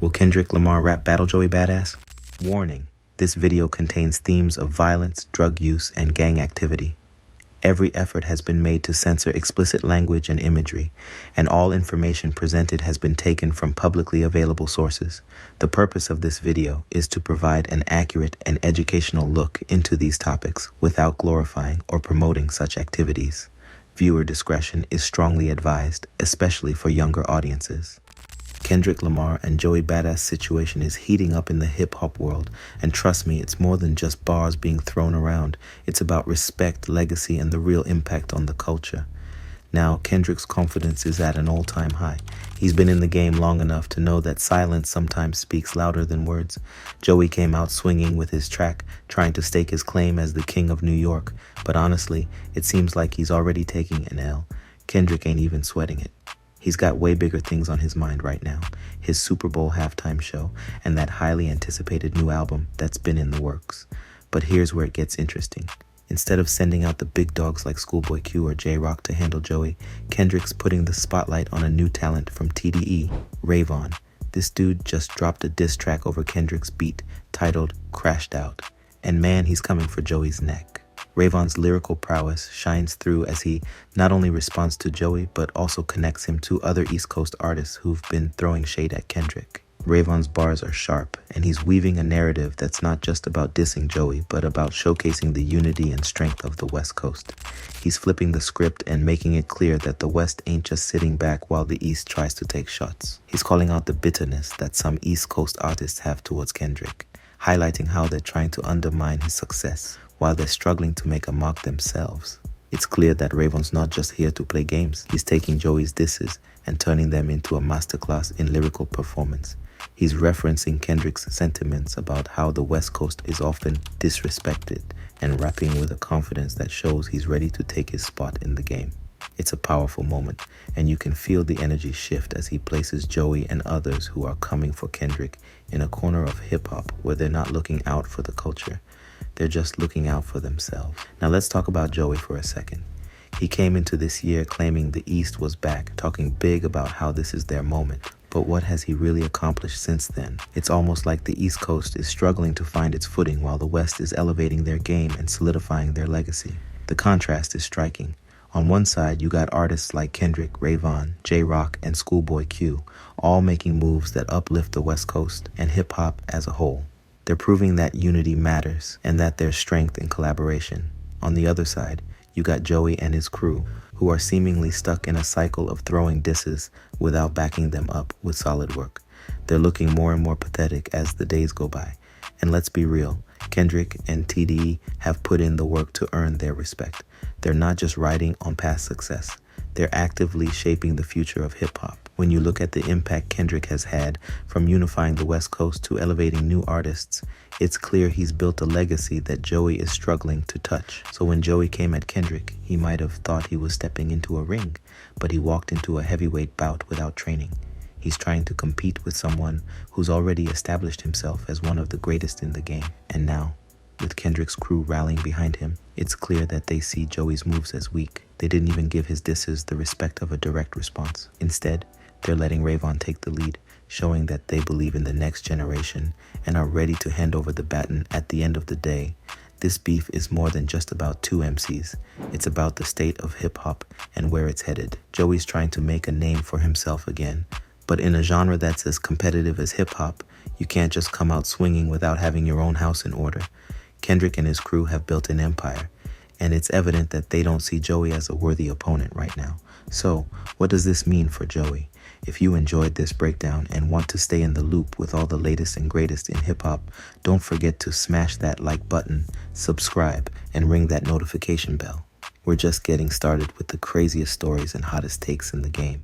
Will Kendrick Lamar rap battle Joey Badass? Warning, this video contains themes of violence, drug use, and gang activity. Every effort has been made to censor explicit language and imagery, and all information presented has been taken from publicly available sources. The purpose of this video is to provide an accurate and educational look into these topics without glorifying or promoting such activities. Viewer discretion is strongly advised, especially for younger audiences. Kendrick Lamar and Joey Bada's situation is heating up in the hip-hop world, and trust me, it's more than just bars being thrown around. It's about respect, legacy, and the real impact on the culture. Now, Kendrick's confidence is at an all-time high. He's been in the game long enough to know that silence sometimes speaks louder than words. Joey came out swinging with his track, trying to stake his claim as the king of New York, but honestly, it seems like he's already taking an L. Kendrick ain't even sweating it. He's got way bigger things on his mind right now, his Super Bowl halftime show, and that highly anticipated new album that's been in the works. But here's where it gets interesting. Instead of sending out the big dogs like Schoolboy Q or J-Rock to handle Joey, Kendrick's putting the spotlight on a new talent from TDE, Ray Vaughn. This dude just dropped a diss track over Kendrick's beat titled Crashed Out. And man, he's coming for Joey's neck. Ray Vaughn's lyrical prowess shines through as he not only responds to Joey, but also connects him to other East Coast artists who've been throwing shade at Kendrick. Ray Vaughn's bars are sharp, and he's weaving a narrative that's not just about dissing Joey, but about showcasing the unity and strength of the West Coast. He's flipping the script and making it clear that the West ain't just sitting back while the East tries to take shots. He's calling out the bitterness that some East Coast artists have towards Kendrick, highlighting how they're trying to undermine his success while they're struggling to make a mark themselves. It's clear that Ray Vaughn's not just here to play games. He's taking Joey's disses and turning them into a masterclass in lyrical performance. He's referencing Kendrick's sentiments about how the West Coast is often disrespected and rapping with a confidence that shows he's ready to take his spot in the game. It's a powerful moment, and you can feel the energy shift as he places Joey and others who are coming for Kendrick in a corner of hip-hop where they're not looking out for the culture. They're just looking out for themselves. Now let's talk about Joey for a second. He came into this year claiming the East was back, talking big about how this is their moment. But what has he really accomplished since then? It's almost like the East Coast is struggling to find its footing while the West is elevating their game and solidifying their legacy. The contrast is striking. On one side, you got artists like Kendrick, Ray Vaughn, J-Rock, and Schoolboy Q, all making moves that uplift the West Coast and hip-hop as a whole. They're proving that unity matters and that there's strength in collaboration. On the other side, you got Joey and his crew, who are seemingly stuck in a cycle of throwing disses without backing them up with solid work. They're looking more and more pathetic as the days go by. And let's be real, Kendrick and TDE have put in the work to earn their respect. They're not just riding on past success. They're actively shaping the future of hip-hop. When you look at the impact Kendrick has had, from unifying the West Coast to elevating new artists, it's clear he's built a legacy that Joey is struggling to touch. So when Joey came at Kendrick, he might have thought he was stepping into a ring, but he walked into a heavyweight bout without training. He's trying to compete with someone who's already established himself as one of the greatest in the game. And now, with Kendrick's crew rallying behind him, it's clear that they see Joey's moves as weak. They didn't even give his disses the respect of a direct response. Instead, they're letting Ray Vaughn take the lead, showing that they believe in the next generation and are ready to hand over the baton at the end of the day. This beef is more than just about two MCs. It's about the state of hip-hop and where it's headed. Joey's trying to make a name for himself again, but in a genre that's as competitive as hip-hop, you can't just come out swinging without having your own house in order. Kendrick and his crew have built an empire, and it's evident that they don't see Joey as a worthy opponent right now. So, what does this mean for Joey? If you enjoyed this breakdown and want to stay in the loop with all the latest and greatest in hip-hop, don't forget to smash that like button, subscribe, and ring that notification bell. We're just getting started with the craziest stories and hottest takes in the game.